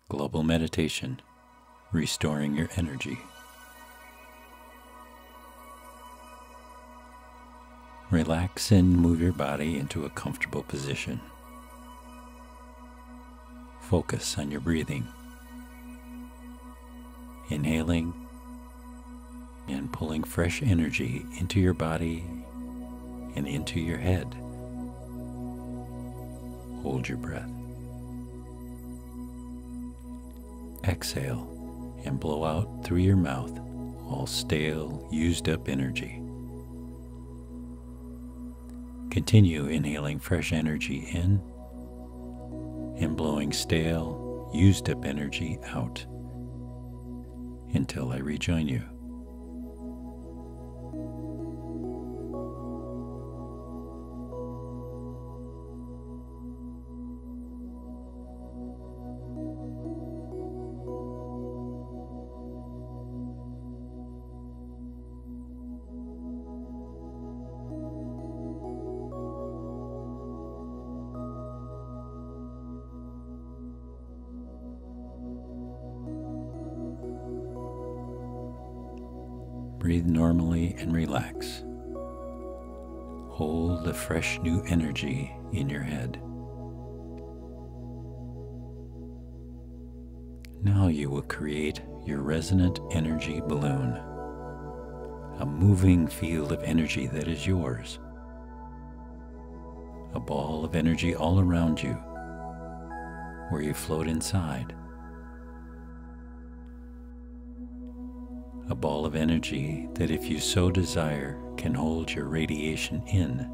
Global Meditation, restoring your energy. Relax and move your body into a comfortable position. Focus on your breathing. Inhaling and pulling fresh energy into your body and into your head. Hold your breath. Exhale and blow out through your mouth all stale, used up energy. Continue inhaling fresh energy in and blowing stale, used up energy out until I rejoin you. Breathe normally and relax. Hold the fresh new energy in your head. Now you will create your resonant energy balloon, a moving field of energy that is yours, a ball of energy all around you, where you float inside. A ball of energy that, if you so desire, can hold your radiation in,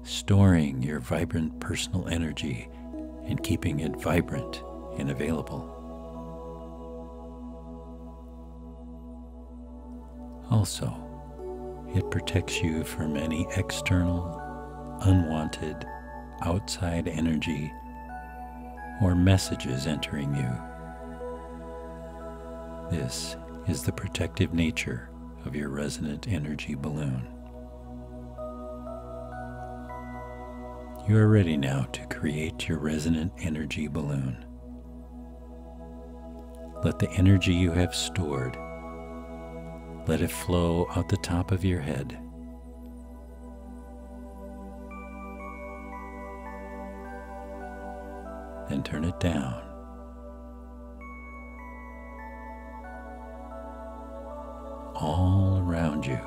storing your vibrant personal energy and keeping it vibrant and available. Also, it protects you from any external, unwanted, outside energy or messages entering you. This is the protective nature of your resonant energy balloon. You are ready now to create your resonant energy balloon. Let the energy you have stored, let it flow out the top of your head. Then turn it down. All around you,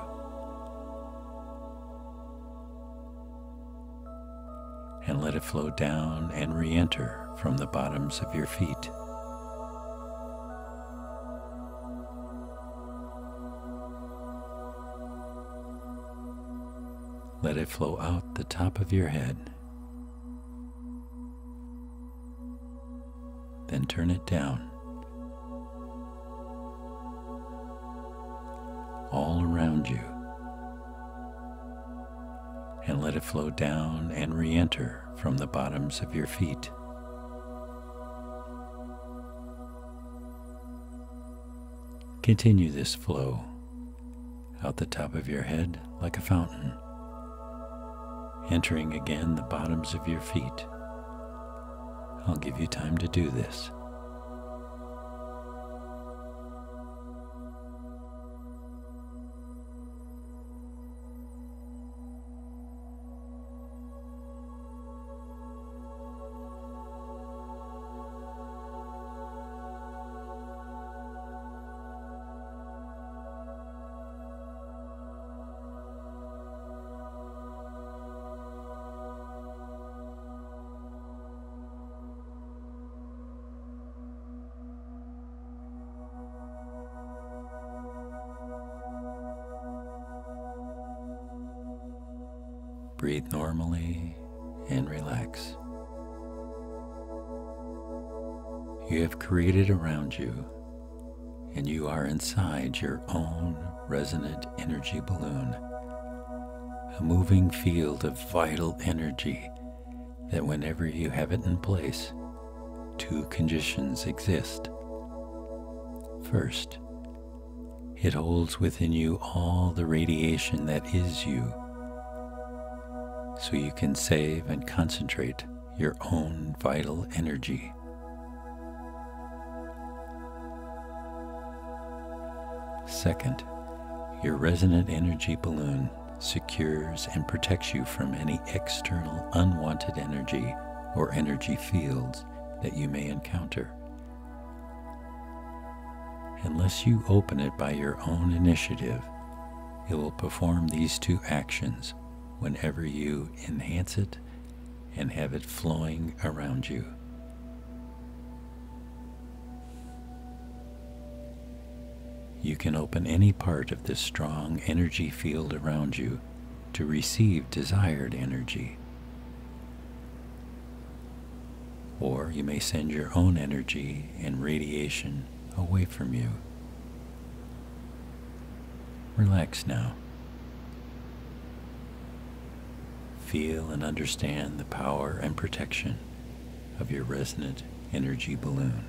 and let it flow down and re-enter from the bottoms of your feet. Let it flow out the top of your head. Then turn it down. All around you, and let it flow down and re-enter from the bottoms of your feet. Continue this flow out the top of your head like a fountain, entering again the bottoms of your feet. I'll give you time to do this. Breathe normally and relax. You have created around you, and you are inside your own resonant energy balloon, a moving field of vital energy that, whenever you have it in place, two conditions exist. First, it holds within you all the radiation that is you, so you can save and concentrate your own vital energy. Second, your resonant energy balloon secures and protects you from any external unwanted energy or energy fields that you may encounter. Unless you open it by your own initiative, it will perform these two actions whenever you enhance it and have it flowing around you. You can open any part of this strong energy field around you to receive desired energy. Or you may send your own energy and radiation away from you. Relax now. Feel and understand the power and protection of your resonant energy balloon.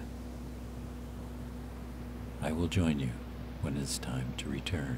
I will join you when it's time to return.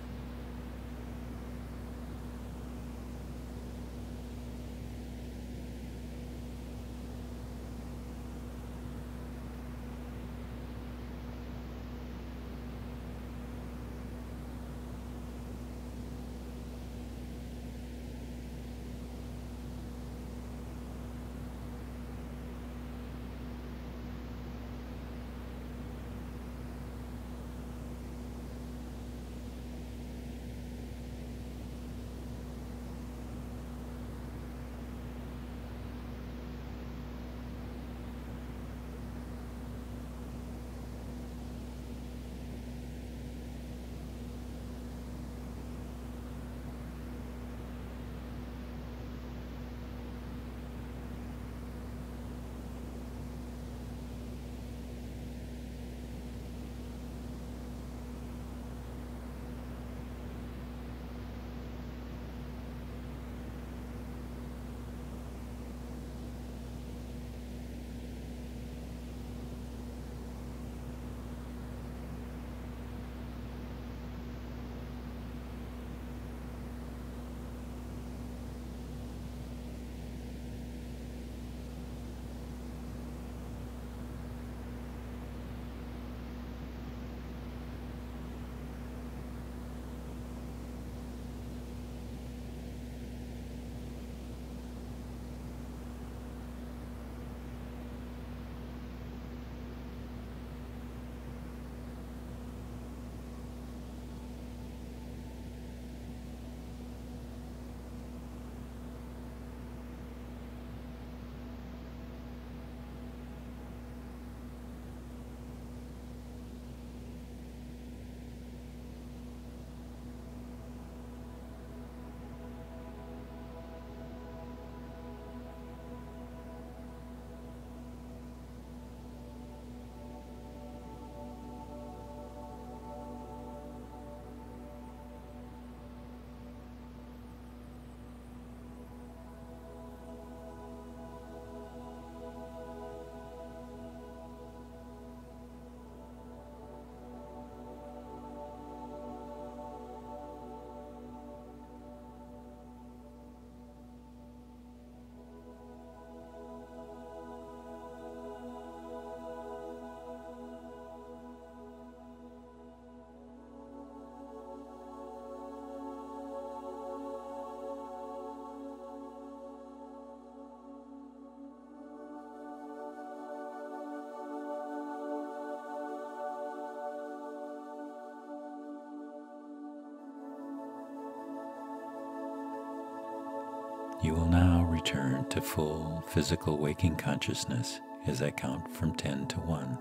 You will now return to full physical waking consciousness as I count from 10 to 1.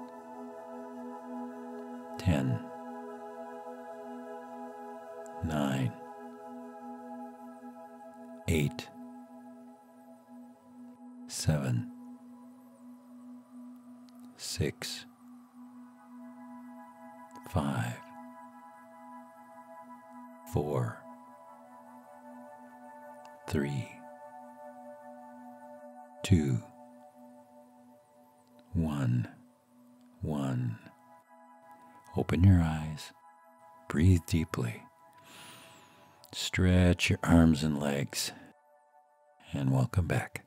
10, 9, 8, 7, 6, 5, 4, 3, 2, 1, 1. Open your eyes, breathe deeply, stretch your arms and legs, and welcome back.